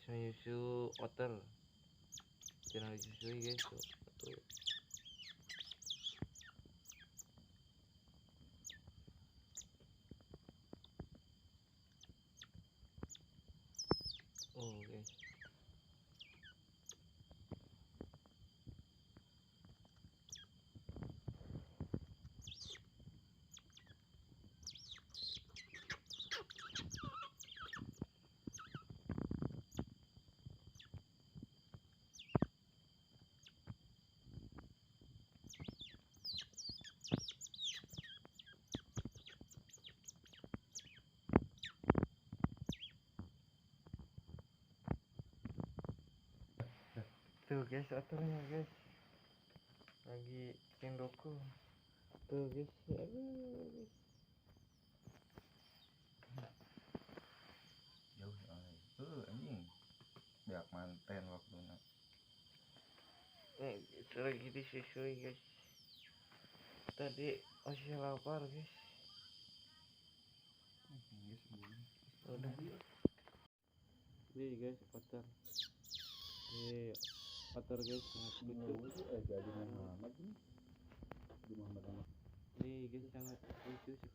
menyusu otter, jangan disusui guys tuh. Oh guys, tuh guys otternya guys, lagi bikin doku tuh guys. Aduh guys, jauh anjing biak manten waktunya. itu lagi disusui guys, tadi masih lapar guys. Udah nih guys otter, nih otter guys sangat lucu. Jadi Muhammad nih, di Muhammad Nih guys sangat lucu sih.